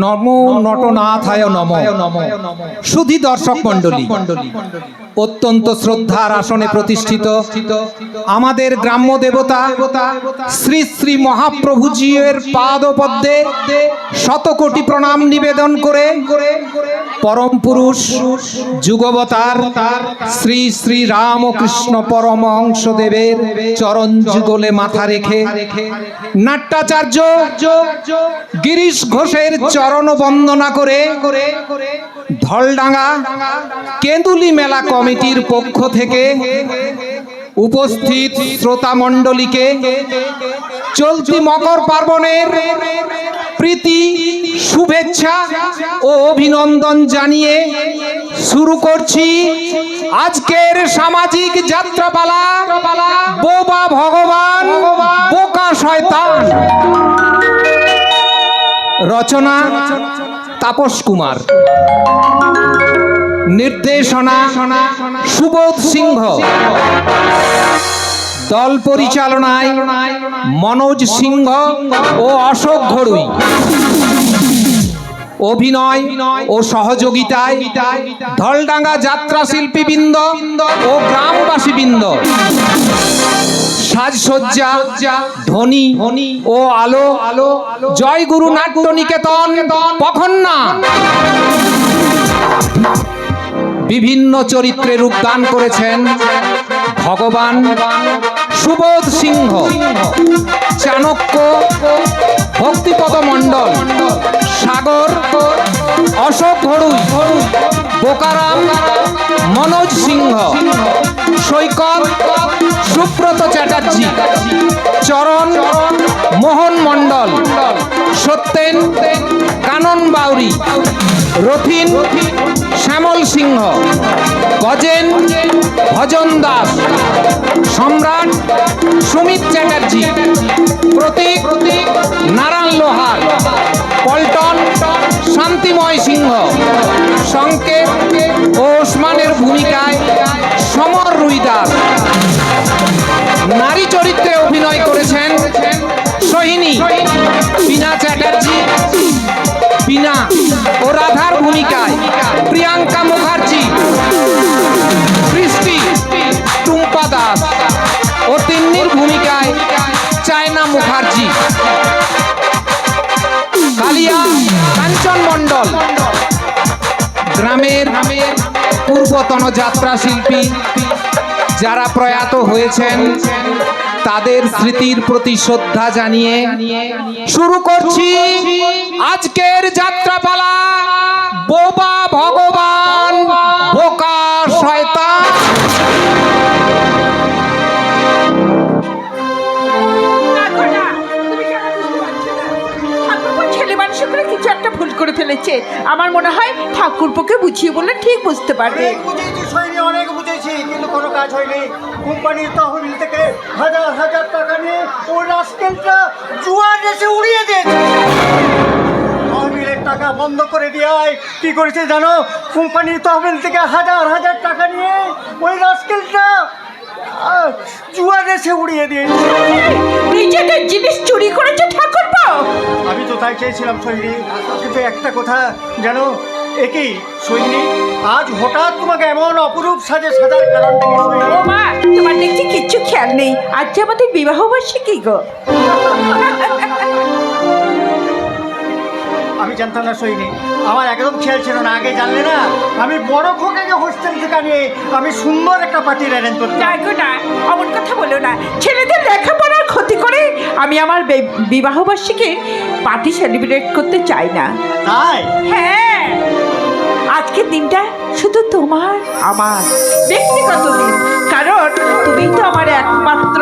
নমো নটনাথায় নমঃ। সুধী দর্শক মণ্ডলী, অত্যন্ত শ্রদ্ধার আসনে প্রতিষ্ঠিত আমাদের গ্রাম্য দেবতা শ্রী শ্রী মহাপ্রভুজির পাদপদ্মে শতকোটি প্রণাম নিবেদন করে পরম পুরুষ যুগবতার শ্রী শ্রী রামকৃষ্ণ পরমহংসদেবের চরণ যুগলে মাথা রেখে নাট্যাচার্য গিরিশ ঘোষের চরণ বন্দনা করে ধলডাঙ্গা কেঁদুলি মেলা কমিটির পক্ষ থেকে উপস্থিত শ্রোতা মণ্ডলীকে চলতি মকর পার্বণের প্রীতি শুভেচ্ছা ও অভিনন্দন জানিয়ে শুরু করছি আজকের সামাজিক যাত্রাপালা বোবা ভগবান বোকা শয়তান। রচনা তাপস কুমার, নির্দেশনা সুবোধ সিংহ, দল পরিচালনায় মনোজ সিংহ ও অশোক ঘড়ুই, অভিনয় ও সহযোগিতায় ধলডাঙ্গা যাত্রা শিল্পীবৃন্দ ও গ্রামবাসীবৃন্দ। সাজসজ্জা, ধ্বনি ও আলো জয়গুরু নাট্য নিকেতন পখন্না। বিভিন্ন চরিত্রে রূপদান করেছেন ভগবান সুবোধ সিংহ, চাণক্য ভক্তিপদ মণ্ডল, সাগর অশোক ঘড়ুই, বোকারাম মনোজ সিংহ, সৈকত সুব্রত চ্যাটার্জি, চরণ মোহন মণ্ডল, সত্যেন কানন বাউরি, রথিন শ্যামল সিংহ, গজেন ভজন দাস, সম্রাট সুমিত চ্যাটার্জি, প্রতীক নারায়ণ লোহার, পল্টন শান্তিময় সিংহ, সংকেত ও ওসমানের ভূমিকায় সমর রুইদাস। নারী চরিত্রে অভিনয় করেছেন সোহিনী, বীণা চ্যাটার্জি, বীণা ও রাধার ভূমিকায় প্রিয়াঙ্কা মুখার্জি, বৃষ্টি টুম্পা দাস ও তিন্নির ভূমিকায় চায়না মুখার্জি। কালিয়া কাঞ্চন মণ্ডল। গ্রামের পূর্বতন যাত্রা শিল্পী যারা প্রয়াত হয়েছেন তাদের স্মৃতির প্রতি শ্রদ্ধা জানিয়ে শুরু করছি আজকের যাত্রাপালা। বোবা ভগবান বোকা শয়তান। কিছু একটা ভুল করে ফেলেছে, আমার মনে হয় ঠাকুরপোকে বুঝিয়ে বললে ঠিক বুঝতে পারবে। অনেক বুঝেছি, কিন্তু কোনো কাজ হয়নি। কোম্পানির তহবিল থেকে হাজার হাজার টাকা নিয়ে ওই রাস্কেলটা জুয়ার দেশে উড়িয়ে দিয়েছে। তহবিলের টাকা বন্ধ করে দেওয়ায় কি করেছে জানো? কোম্পানির তহবিল থেকে হাজার হাজার টাকা নিয়ে ওই রাস্কেলটা জুয়া দেশে উড়িয়ে দিয়েছে। নিজেদের জিনিস চুরি করেছে ঠাকুরপো। আমি তো তাই চেয়েছিলাম সৈনী, কিন্তু একটা কথা জানো একই সৈনী, আজ হঠাৎ তোমাকে এমন অপরূপ সাজে সাজার কারণটা কি সৈনী? ও মা, তোমার দেখছি কিচ্ছু খেয়াল নেই। আজ যে আমাদের বিবাহ বার্ষিকী গো। আমি জানতাম না সৈনী, আমার একদম খেয়াল ছিল না। আগে জানলে না আমি বড় খোকাকে হোস্টেল থেকে নিয়ে আমি সুন্দর একটা পার্টির অ্যারেঞ্জ করতাম। না, অমন কথা বলো না। ছেলেদের লেখাপড়ার ক্ষতি করে আমি আমার বিবাহ বার্ষিকী পার্টি সেলিব্রেট করতে চাই না। তাই? হ্যাঁ, আজকের দিনটা শুধু তোমার আমার ব্যক্তিগত দিন, কারণ তুমি তো আমার একমাত্র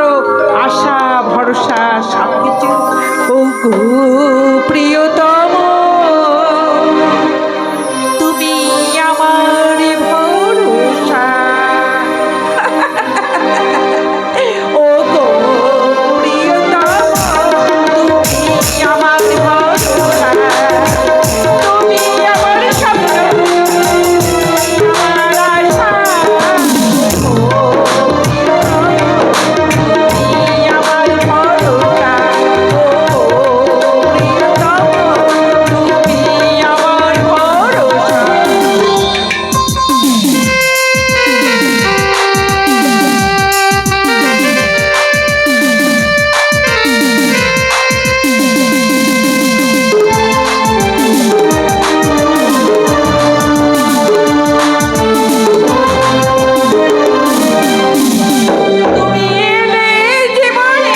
আশা ভরসা সবকিছু। ও গো প্রিয়তম, তুমি আমার ভরসা। ও গো প্রিয়তম, তুমি আমার ভরসা, তুমি আমার স্বপ্ন, আমার আশা। ও তুমি আমার ভরসা, ও প্রিয়তম, তুমি আমার ভরসা। তুমি এলে জীবনে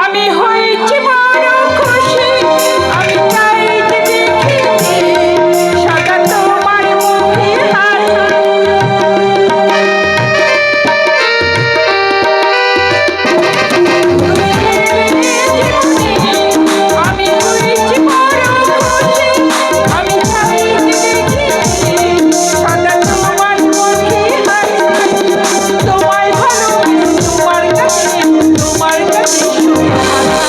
আমি হয়েছি বড় খুশি। আমি চাই যে দেখি সদা তোমার মুখে হাসি। আমি হয়েছি বড় খুশি। আমি চাই যে দেখি সদা তোমার মুখে হাসি। তোমায় ভালো তোমার কাছে সুখে থাকা।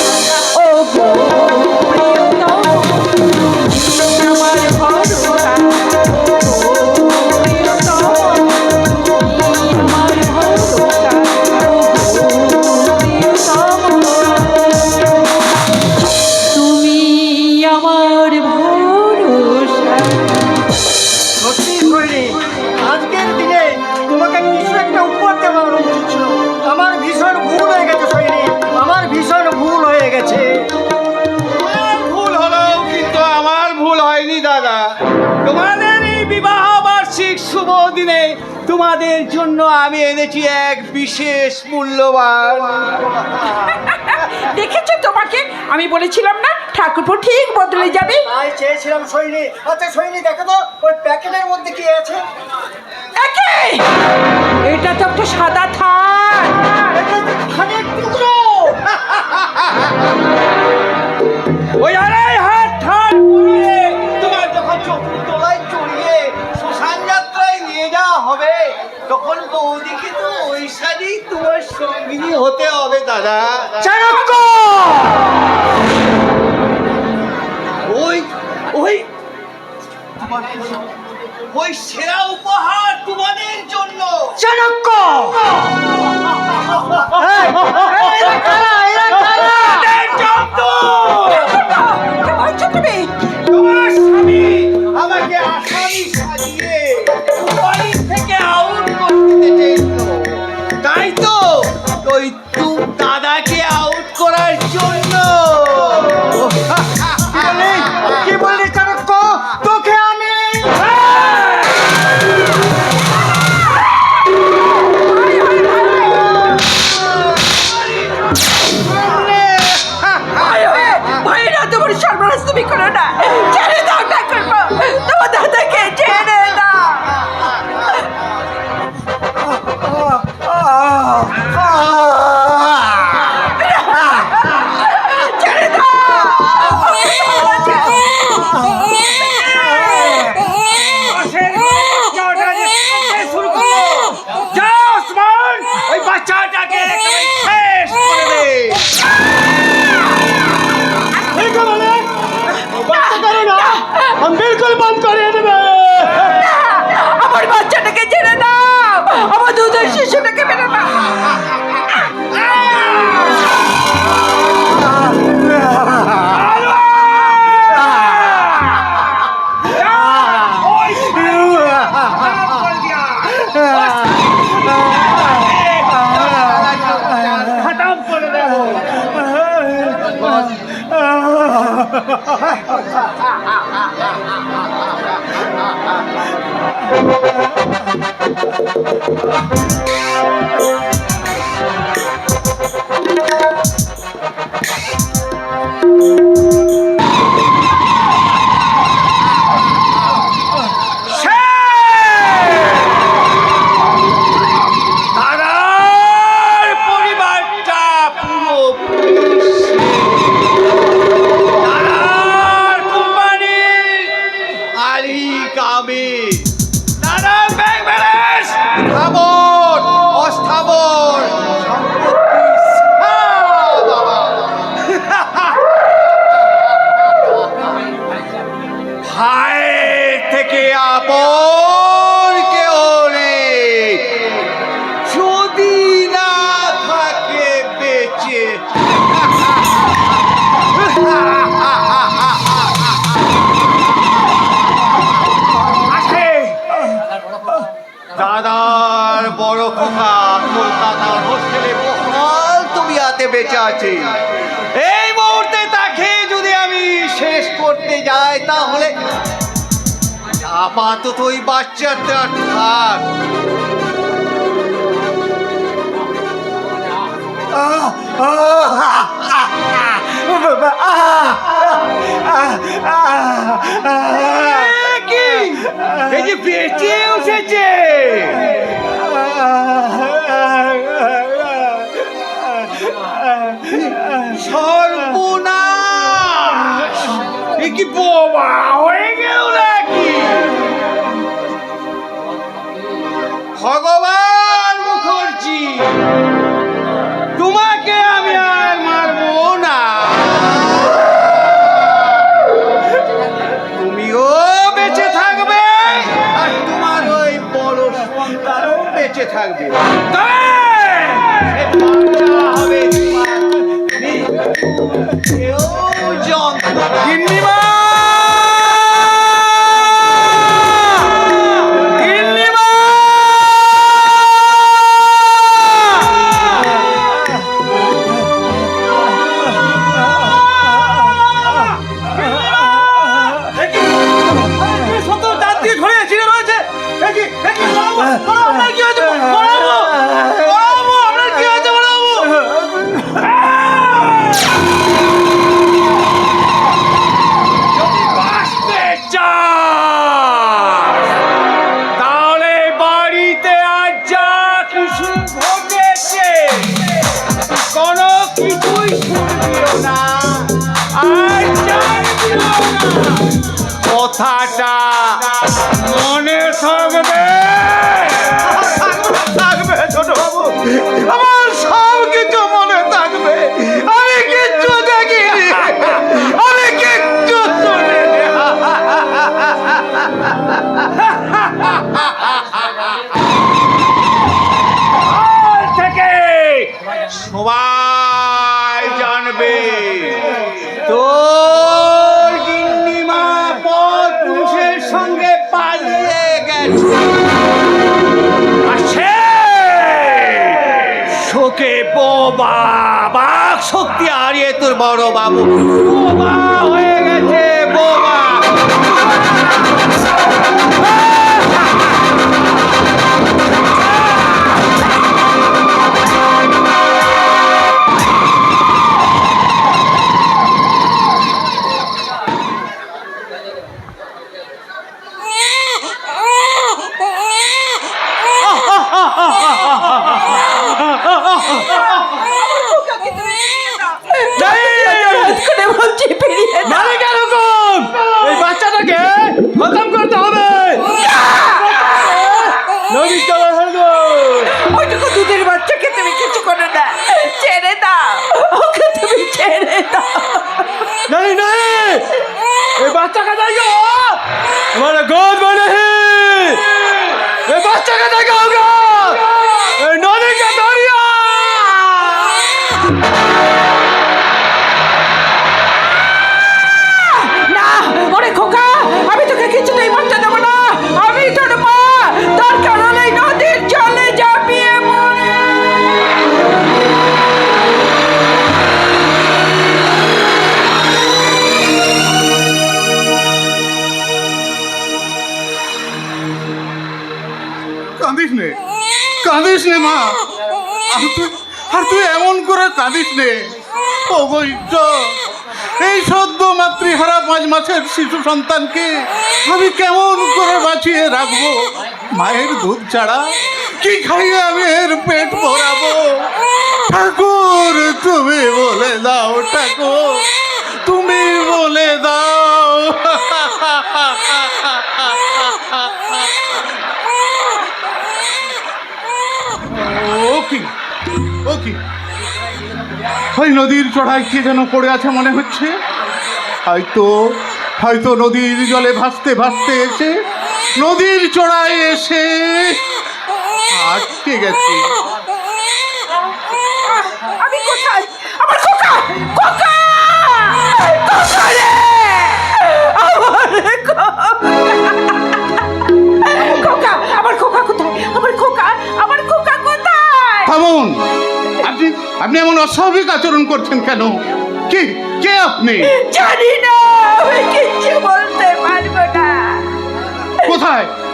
ও গো প্রিয়তম, তুমি আমার ভরসা। ও প্রিয়তম, তুমি আমার ভরসা। ও প্রিয়তম, তুমি আমার ভরসা। সত্যি সৈনী, আজকের দিনে তোমাকে কিছু একটা উপহার দেওয়ার উচিত ছিল। আমার ভীষণ ভুল হয়ে গেছে সৈনী, আমার ভীষণ ভুল হয়ে গেছে। তোমার ভুল হলো, কিন্তু আমার ভুল হয়নি দাদা। তোমাদের এই বিবাহ বার্ষিক শুভ দিনে তোমাদের জন্য আমি এনেছি এক বিশেষ মূল্যবান। দেখেছো, তোমাকে আমি বলেছিলাম না ঠাকুরপো ঠিক বদলে যাবে। তাই চেয়েছিলাম সৈনী। আচ্ছা সৈনী, দেখো তো ওই প্যাকেটের মধ্যে কি আছে? একে এটা তো একটা সাদা থান। খানের টুকরো। ওই আড়াই হাত ঠান পরে তোমার যখন চোখের তলায় চড়িয়ে শ্মশান যাত্রায় নিয়ে যাওয়া হবে, তখন বৌদিকে তো ওই সাজেই তোমার সঙ্গিনী হতে হবে দাদা। চাণক্য! ওই ওই ওই সেরা উপহার তোমাদের জন্য। চাণক্য! এই, এরা কারা? এরা কারা? এদের জব্দ! কি বলছো তুমি? তোমার স্বামী আমাকে আসামি সাজিয়ে বাড়ি থেকে আউট করতে চেয়েছিল, তাই তো ওই তুম দাদাকে আউট করার জন্য। কি বললি চাণক্য? তোকে আমি ভাইরা, তোমার সর্বনাশ তুমি করো না। ছেড়ে দাও ঠাকুরপো, তোমার দাদাকে ছেড়ে দাও। ছেড়ে দাও। শুরু করো। যাও ওসমান, ওই বাচ্চাটাকে একেবারে শেষ করে দে। বিলকুল বন্ধ করিয়ে দেবে। আমার বাচ্চাটাকে ছেড়ে দাও। আমার দুধের শিশুটাকে মেরে দাও। খতম করে দেবো। দাদার পরিবারটা পুরো দাদার কোম্পানির আলী কামে, দাদার ব্যাংক ব্যালেন্স স্থাবর অস্থাবর সম্পত্তি সব আমার। ভাইয়ের থেকে আপন কেউ নেই, যদি না থাকে বেঁচে। আসে দাদার বড় খোকা কলকাতার হোস্টেলে বহাল তবিয়াতে বেঁচে আছে। এই মুহূর্তে তাকে যদি আমি শেষ করতে যাই, তাহলে আপাতত ওই বাচ্চাটা থাক। কি এই যে বেঁচে উঠেছে, সর্বনাশ! এ কি বোবা হয়ে গেল নাকি? ভগবান মুখার্জি, তোমাকে আমি আর মারবো না। তুমিও বেঁচে থাকবে আর তোমার ওই বড় সন্তানও বেঁচে থাকবে। তবে সে বাচ্চা হবে তোমার কেউ যন্ত্রণা। গিন্নিমা! গিন্নিমা! সত্য দাঁত দিয়ে ধরে ছিঁড়ে রয়েছে। আপনার কি হয়েছে? আপনার কি হয়েছে? কথাটা মনে থাকবে? থাকবে ছোট বাবু, আমার সব কিছু মনে থাকবে। আমি কিচ্ছু দেখিনি, আমি কিচ্ছু শুনিনি। আজ থেকে সবাই জানবে তোর গিন্নিমা পর পুরুষের সঙ্গে পালিয়ে গেছে। আর সে শোকে বোবা, বাক শক্তি হারিয়ে তোর বড় বাবু বোবা হয়ে গেছে, বোবা। এই বাচ্চাটাকে খতম করতে হবে। ওইটুকু দুধের বাচ্চাকে তুমি কিছু করে না, ছেড়ে দাও ওকে, তুমি ছেড়ে দাও। नहीं नहीं, ये बच्चा का जाएगा, हमारा गोद में नहीं, ये बच्चा का जाएगा होगा, ये नदी का दरिया। না ওরে খোকা, আমি তোকে কিছুতেই মরতে দেবো না। আমি তোর মা, দরকার হলে নদীর জলে ঝাঁপিয়ে মরে। কাঁদিস নে মা, আর তুই এমন করে কাঁদিস নে। অবৈধ এই সদ্য মাতৃহারা 5 মাসের শিশু সন্তানকে আমি কেমন করে বাঁচিয়ে রাখবো? মায়ের দুধ ছাড়া কি খাইয়ে আমি এর পেট ভরাবো? ঠাকুর তুমি বলে দাও, ঠাকুর তুমি বলে দাও। ও কি ওই নদীর চড়াই কে যেন পড়ে আছে মনে হচ্ছে। হয়তো নদীর জলে ভাসতে ভাসতে এসে নদীর চড়াই এসে আটকে গেছে। আমি কোথায়? আমার খোকা, খোকা, খোকা রে, আমার খোকা, আমার খোকা কোথায়? আমার খোকা, আমার খোকা কোথায়? থামুন, আপনি এমন অস্বাভাবিক আচরণ করছেন কেন? কে আপনি? জানি না, আমি কিচ্ছু বলতে পারবো না।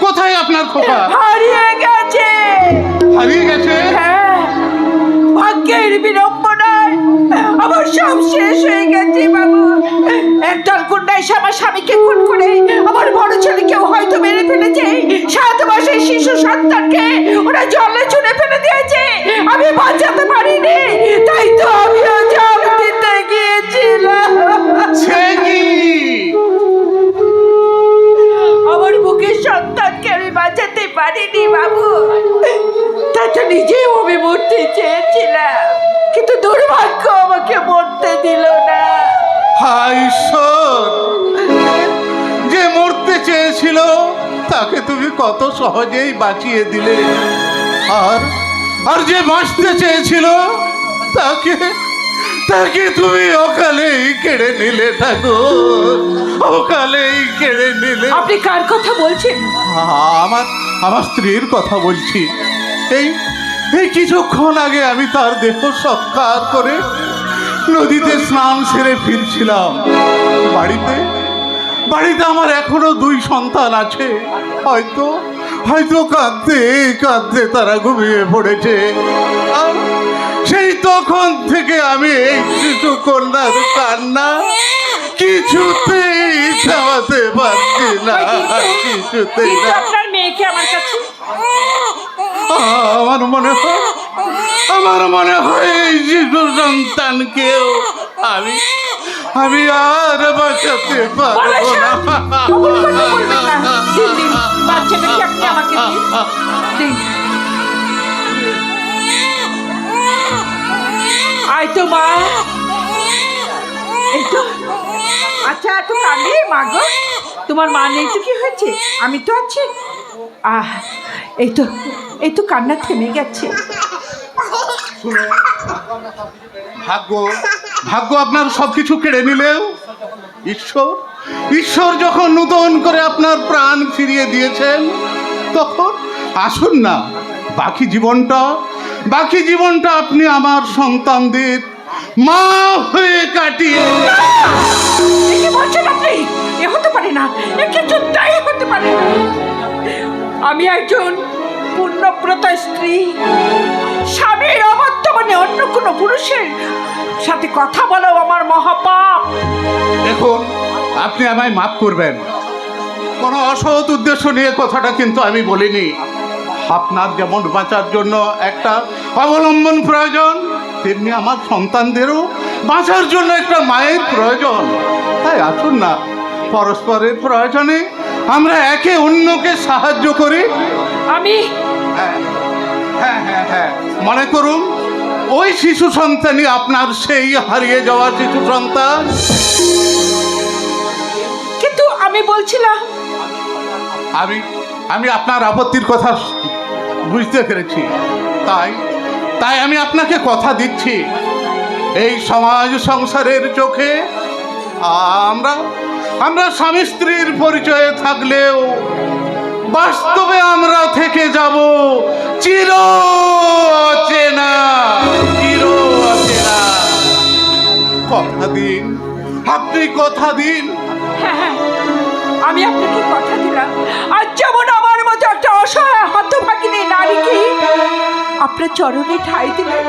কোথায় আপনার খোকা? হারিয়ে গেছে। হারিয়ে গেছে? হ্যাঁ, ভাগ্যের বিড়ম্বনায় আমার সব শেষ হয়ে গেছে বাবু। একদল গুন্ডা এসে আমার স্বামীকে খুন করে আমার বড় ছেলেকেও হয়তো মেরে ফেলেছে। 7 মাসের শিশু সন্তানকে ওরা জলে ছুঁড়ে ফেলে দিয়েছে। আমি বাঁচাতে পারিনি, তাই তো আমিও জান দিতে গিয়েছিলাম। সে কি? আমার বুকের সন্তানকে আমি বাঁচাতে পারিনি বাবু। তা তো নিজেও আমি মরতে চেয়েছিলাম, কিন্তু দুর্ভাগ্য আমাকে মরতে দিল না। হায় ঈশ্বর, যে মরতে চেয়েছিল তাকে তুমি কত সহজেই বাঁচিয়ে দিলে, আর যে বাঁচতে চেয়েছিল তাকে তুমি অকালেই কেড়ে নিলে ঠাকুর, অকালেই কেড়ে নিলে। আপনি কার কথা বলছেন? আমার স্ত্রীর কথা বলছি। এই কিছুক্ষণ আগে আমি তার দেহ সৎকার করে নদীতে স্নান সেরে ফিরছিলাম। বাড়িতে আমার এখনো 2 সন্তান আছে। হয়তো কাঁদতে তারা ঘুমিয়ে পড়েছে। আর সেই তখন থেকে আমি এই শিশু কন্যার কান্না কিছুতেই থামাতে পারছি না, কিছুতেই না। আপনার মেয়েকে আমার কাছে। আমার মনে হয় এই শিশু সন্তানকেও আমি আর বাঁচাতে পারবো না। অমন কথা বলবেন না। দিন দিন বাচ্চাটাকে আপনি আমাকে দিন। দিন। আয় তো মা, এই তো। আচ্ছা এত কাঁদলে মা গো, তোমার মা নেই তো কি হয়েছে, আমি তো আছি। এই তো কান্না থেমে গেছে। ভাগ্য ভাগ্য আপনার সবকিছু কেড়ে নিলেও ঈশ্বর যখন নূতন করে আপনার প্রাণ ফিরিয়ে দিয়েছেন, তখন আসুন না বাকি জীবনটা আপনি আমার সন্তানদের মা হয়ে কাটিয়ে। কি বলছেন আপনি? এ হতে পারে না, এ কিছুতেই হতে পারে না। আমি একজন পূর্ণব্রতা স্ত্রী, স্বামীর অবর্তমানে অন্য কোনো পুরুষের সাথে কথা বলাও আমার মহাপাপ। দেখুন, আপনি আমায় মাফ করবেন, কোনো অসৎ উদ্দেশ্য নিয়ে কথাটা কিন্তু আমি বলিনি। আপনার যেমন বাঁচার জন্য একটা অবলম্বন প্রয়োজন, তেমনি আমার সন্তানদেরও বাঁচার জন্য একটা মায়ের প্রয়োজন। তাই আসুন না, পরস্পরের প্রয়োজনে আমরা একে অন্যকে সাহায্য করি। আমি হ্যাঁ, মনে করুন ওই শিশু সন্তানই আপনার সেই হারিয়ে যাওয়া শিশু সন্তান। কিন্তু আমি বলছিলাম, আমি আপনার আপত্তির কথা বুঝতে পেরেছি। তাই আমি আপনাকে কথা দিচ্ছি, এই সমাজ সংসারের চোখে আমরা স্বামী স্ত্রীর পরিচয়ে থাকলেও বাস্তবে আমরা থেকে যাব চির অচেনা। কথা দিন, আপনি কথা দিন। হ্যাঁ, আমি আপনাকে কথা দিলাম, আজ যেমন আমার মতো একটা অসহায় হতভাগিনী নারীকে আপনার চরণে ঠাঁই দিলেন,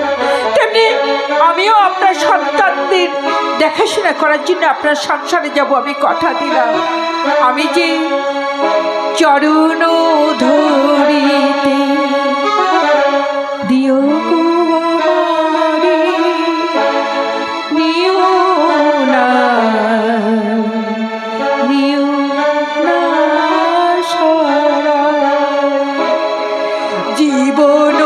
তেমনি আমিও আপনার সন্তানদের দেখাশোনা করার জন্য আপনার সংসারে যাব, আমি কথা দিলাম। আমি যে চরণ ধরিতে দিও গো আমারে, নিও না সারা জীবন